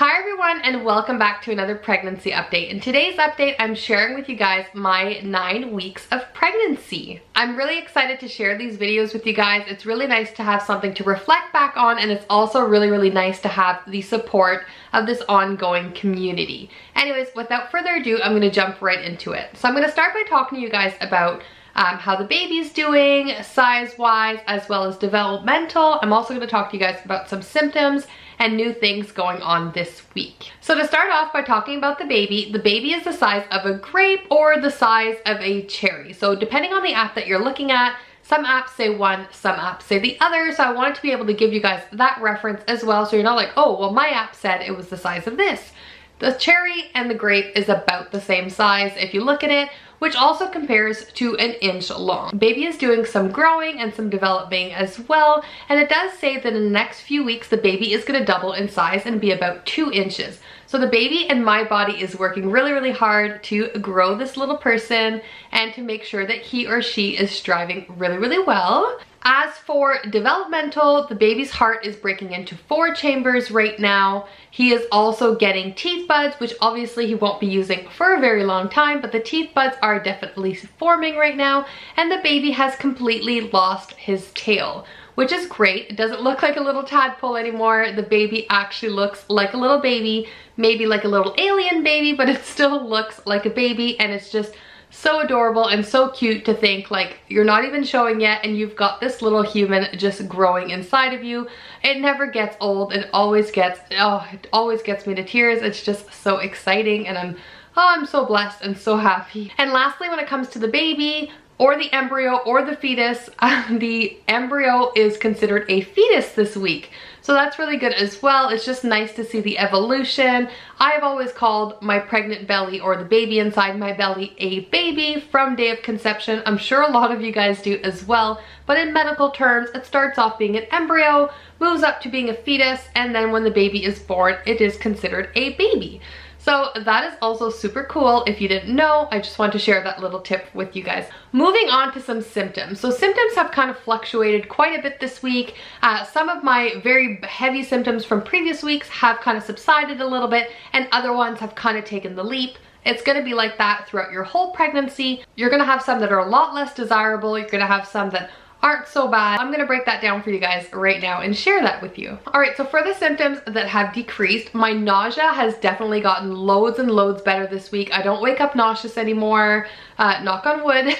Hi everyone and welcome back to another pregnancy update. In today's update, I'm sharing with you guys my 9 weeks of pregnancy. I'm really excited to share these videos with you guys. It's really nice to have something to reflect back on, and it's also really nice to have the support of this ongoing community. Anyways, without further ado, I'm gonna jump right into it. So I'm gonna start by talking to you guys about how the baby's doing, size-wise, as well as developmental. I'm also gonna talk to you guys about some symptoms and new things going on this week. So to start off by talking about the baby is the size of a grape or the size of a cherry. So depending on the app that you're looking at, some apps say one, some apps say the other. So I wanted to be able to give you guys that reference as well, so you're not like, oh, well my app said it was the size of this. The cherry and the grape is about the same size if you look at it, which also compares to an inch long. Baby is doing some growing and some developing as well, and it does say that in the next few weeks the baby is going to double in size and be about 2 inches. So the baby in my body is working really hard to grow this little person and to make sure that he or she is striving really well. As for developmental, the baby's heart is breaking into 4 chambers right now. He is also getting teeth buds, which obviously he won't be using for a very long time, but the teeth buds are definitely forming right now, and the baby has completely lost his tail, which is great. It doesn't look like a little tadpole anymore. The baby actually looks like a little baby, maybe like a little alien baby, but it still looks like a baby, and it's just so adorable and so cute to think like you're not even showing yet and you've got this little human just growing inside of you. It never gets old. It always gets me to tears. It's just so exciting, and I'm so blessed and so happy. And lastly, when it comes to the baby or the embryo or the fetus, the embryo is considered a fetus this week. So that's really good as well. It's just nice to see the evolution. I've always called my pregnant belly or the baby inside my belly a baby from day of conception. I'm sure a lot of you guys do as well. But in medical terms, it starts off being an embryo, moves up to being a fetus, and then when the baby is born, it is considered a baby. So that is also super cool. If you didn't know, I just want to share that little tip with you guys. Moving on to some symptoms. So symptoms have kind of fluctuated quite a bit this week. Some of my very heavy symptoms from previous weeks have kind of subsided a little bit, and other ones have kind of taken the leap. It's gonna be like that throughout your whole pregnancy. You're gonna have some that are a lot less desirable. You're gonna have some that aren't so bad. I'm gonna break that down for you guys right now and share that with you. All right, so for the symptoms that have decreased, my nausea has definitely gotten loads and loads better this week. I don't wake up nauseous anymore, knock on wood.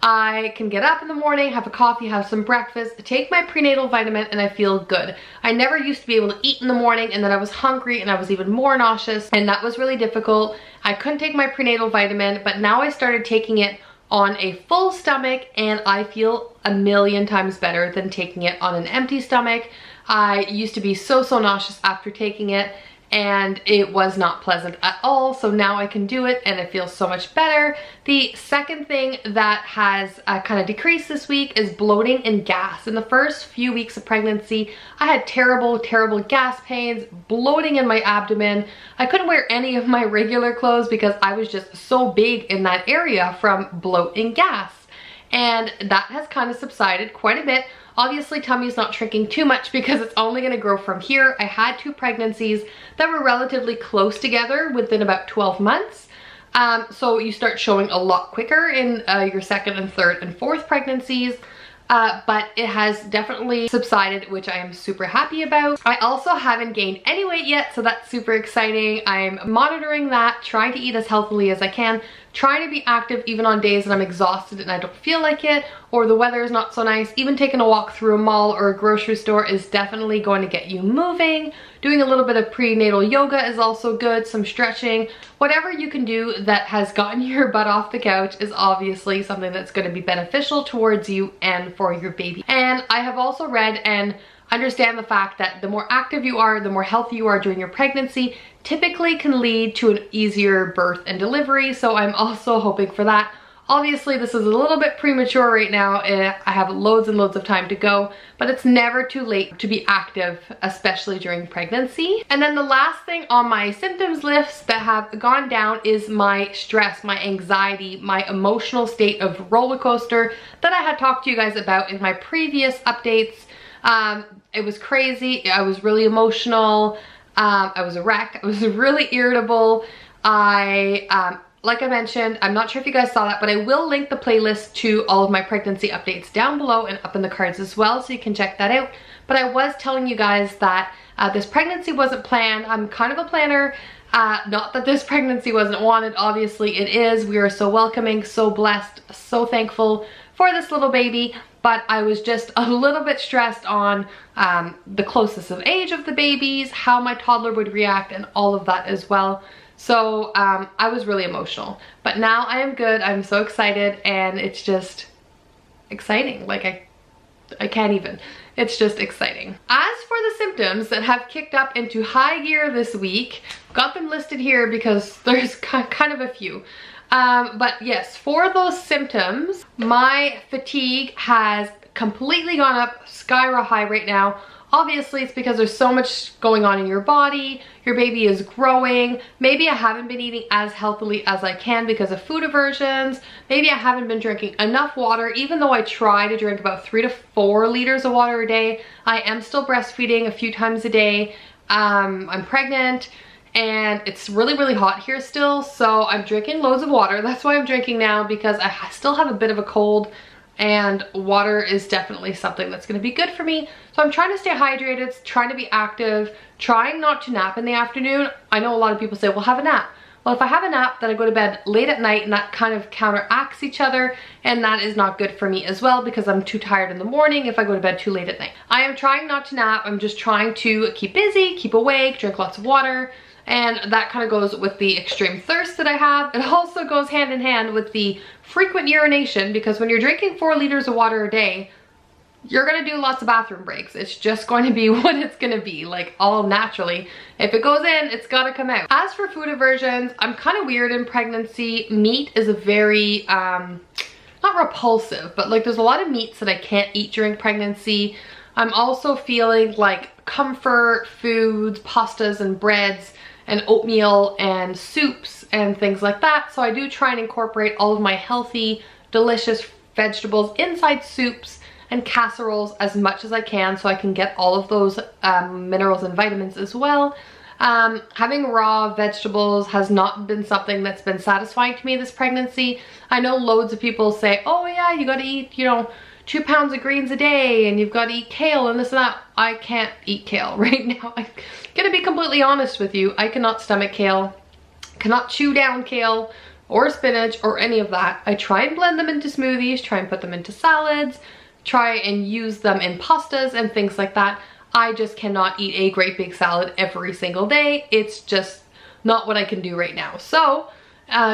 I can get up in the morning, have a coffee, have some breakfast, take my prenatal vitamin, and I feel good. I never used to be able to eat in the morning, and then I was hungry and I was even more nauseous, and that was really difficult. I couldn't take my prenatal vitamin, but now I started taking it on a full stomach, and I feel a million times better than taking it on an empty stomach. I used to be so nauseous after taking it, and it was not pleasant at all. So now I can do it and it feels so much better. The second thing that has kind of decreased this week is bloating and gas. In the first few weeks of pregnancy, I had terrible gas pains, bloating in my abdomen. I couldn't wear any of my regular clothes because I was just so big in that area from bloat and gas. And that has kind of subsided quite a bit. Obviously, tummy's not shrinking too much because it's only gonna grow from here. I had 2 pregnancies that were relatively close together within about 12 months. So you start showing a lot quicker in your second and third and fourth pregnancies. But it has definitely subsided, which I am super happy about. I also haven't gained any weight yet, so that's super exciting. I'm monitoring that, trying to eat as healthily as I can, trying to be active even on days that I'm exhausted and I don't feel like it, or the weather is not so nice. Even taking a walk through a mall or a grocery store is definitely going to get you moving. Doing a little bit of prenatal yoga is also good, some stretching. Whatever you can do that has gotten your butt off the couch is obviously something that's going to be beneficial towards you and for your baby. And I have also read and understand the fact that the more active you are, the more healthy you are during your pregnancy, typically can lead to an easier birth and delivery. So I'm also hoping for that. Obviously, this is a little bit premature right now. I have loads and loads of time to go, but it's never too late to be active, especially during pregnancy. And then the last thing on my symptoms list that have gone down is my stress, my anxiety, my emotional state of roller coaster that I had talked to you guys about in my previous updates. It was crazy. I was really emotional. I was a wreck. I was really irritable. Like I mentioned, I'm not sure if you guys saw that, but I will link the playlist to all of my pregnancy updates down below and up in the cards as well, so you can check that out. But I was telling you guys that this pregnancy wasn't planned. I'm kind of a planner. Not that this pregnancy wasn't wanted, obviously it is. We are so welcoming, so blessed, so thankful for this little baby, but I was just a little bit stressed on the closeness of age of the babies, how my toddler would react, and all of that as well. So I was really emotional, but now I am good. I'm so excited, and it's just exciting. Like I can't even. It's just exciting. As for the symptoms that have kicked up into high gear this week, got them listed here because there's kind of a few. But yes, for those symptoms, my fatigue has completely gone up sky high right now. Obviously, it's because there's so much going on in your body. Your baby is growing. Maybe I haven't been eating as healthily as I can because of food aversions. Maybe I haven't been drinking enough water, even though I try to drink about 3 to 4 liters of water a day. I am still breastfeeding a few times a day. I'm pregnant, and it's really hot here still, so I'm drinking loads of water. That's why I'm drinking now, because I still have a bit of a cold, and water is definitely something that's going to be good for me. So I'm trying to stay hydrated, trying to be active, trying not to nap in the afternoon. I know a lot of people say, well, have a nap. Well, if I have a nap, then I go to bed late at night, and that kind of counteracts each other, and that is not good for me as well, because I'm too tired in the morning if I go to bed too late at night. I am trying not to nap. I'm just trying to keep busy, keep awake, drink lots of water, and that kind of goes with the extreme thirst that I have. It also goes hand in hand with the frequent urination, because when you're drinking 4 liters of water a day, you're gonna do lots of bathroom breaks. It's just going to be what it's gonna be, like all naturally. If it goes in, it's gotta come out. As for food aversions, I'm kind of weird in pregnancy. Meat is a very, not repulsive, but like there's a lot of meats that I can't eat during pregnancy. I'm also feeling like comfort foods, pastas and breads, and oatmeal and soups and things like that. So I do try and incorporate all of my healthy, delicious vegetables inside soups and casseroles as much as I can, so I can get all of those minerals and vitamins as well. Having raw vegetables has not been something that's been satisfying to me this pregnancy. I know loads of people say, oh yeah, you gotta eat, you know, 2 pounds of greens a day, and you've got to eat kale and this and that. I can't eat kale right now. I'm gonna be completely honest with you. I cannot stomach kale, cannot chew down kale or spinach or any of that. I try and blend them into smoothies, try and put them into salads, try and use them in pastas and things like that. I just cannot eat a great big salad every single day. It's just not what I can do right now. So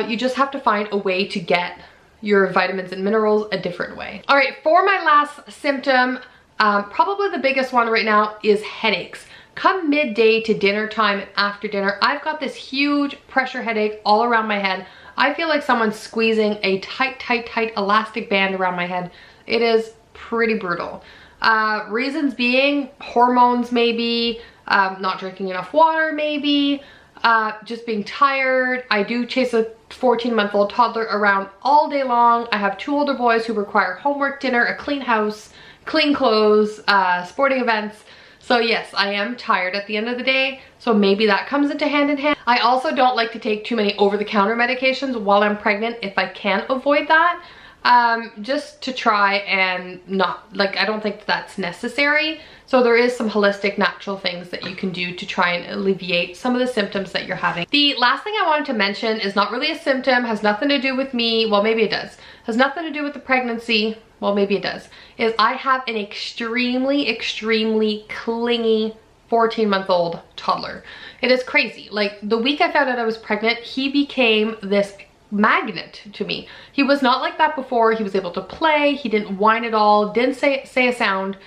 you just have to find a way to get your vitamins and minerals a different way. All right, for my last symptom, probably the biggest one right now is headaches. Come midday to dinner time and after dinner, I've got this huge pressure headache all around my head. I feel like someone's squeezing a tight elastic band around my head. It is pretty brutal. Reasons being hormones maybe, not drinking enough water maybe, just being tired. I do chase a 14-month-old toddler around all day long. I have 2 older boys who require homework, dinner, a clean house, clean clothes, sporting events. So yes, I am tired at the end of the day, so maybe that comes into hand in hand. I also don't like to take too many over-the-counter medications while I'm pregnant if I can avoid that. Just to try and not, like, I don't think that's necessary. So there is some holistic natural things that you can do to try and alleviate some of the symptoms that you're having. The last thing I wanted to mention is not really a symptom, has nothing to do with me. Well, maybe it does. Has nothing to do with the pregnancy. Well, maybe it does. Is I have an extremely clingy 14-month-old toddler. It is crazy. Like, the week I found out I was pregnant, he became this magnet to me. He was not like that before. He was able to play. He didn't whine at all. Didn't say a sound.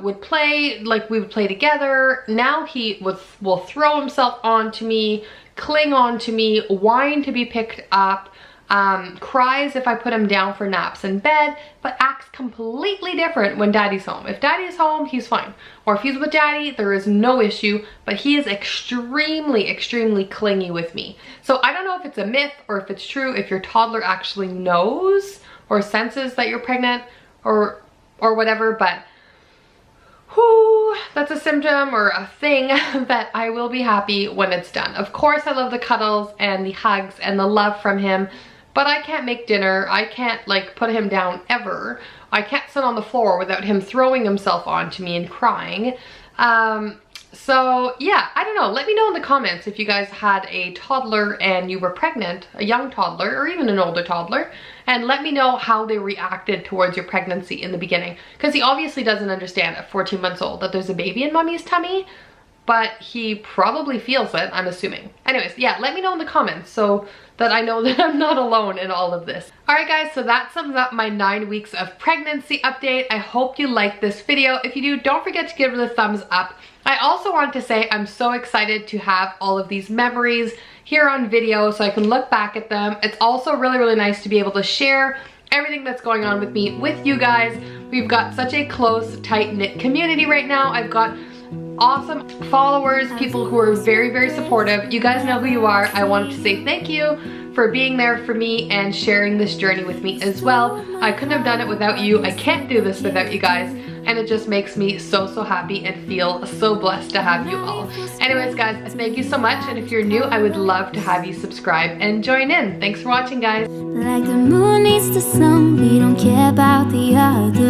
Would play, like we would play together. Now he will throw himself onto me, cling onto me, whine to be picked up, cries if I put him down for naps in bed, but acts completely different when daddy's home. If daddy's home, he's fine. Or if he's with daddy, there is no issue, but he is extremely clingy with me. So I don't know if it's a myth or if it's true, if your toddler actually knows or senses that you're pregnant or whatever, but whew, that's a symptom or a thing that I will be happy when it's done. Of course, I love the cuddles and the hugs and the love from him, but I can't make dinner. I can't like put him down ever. I can't sit on the floor without him throwing himself onto me and crying. So yeah, I don't know. Let me know in the comments if you guys had a toddler and you were pregnant, a young toddler or even an older toddler, and let me know how they reacted towards your pregnancy in the beginning. Because he obviously doesn't understand at 14 months old that there's a baby in mommy's tummy, but he probably feels it, I'm assuming. Anyways, yeah, let me know in the comments so that I know that I'm not alone in all of this. Alright guys, so that sums up my 9 weeks of pregnancy update. I hope you liked this video. If you do, don't forget to give it a thumbs up. I also want to say I'm so excited to have all of these memories here on video so I can look back at them. It's also really, really nice to be able to share everything that's going on with me with you guys. We've got such a close, tight-knit community right now. I've got awesome followers, people who are very, very supportive. You guys know who you are. I wanted to say thank you for being there for me and sharing this journey with me as well. I couldn't have done it without you. I can't do this without you guys. And it just makes me so, so happy and feel so blessed to have you all. Anyways, guys, thank you so much. And if you're new, I would love to have you subscribe and join in. Thanks for watching, guys. Like the moon needs the sun, we don't care about the others.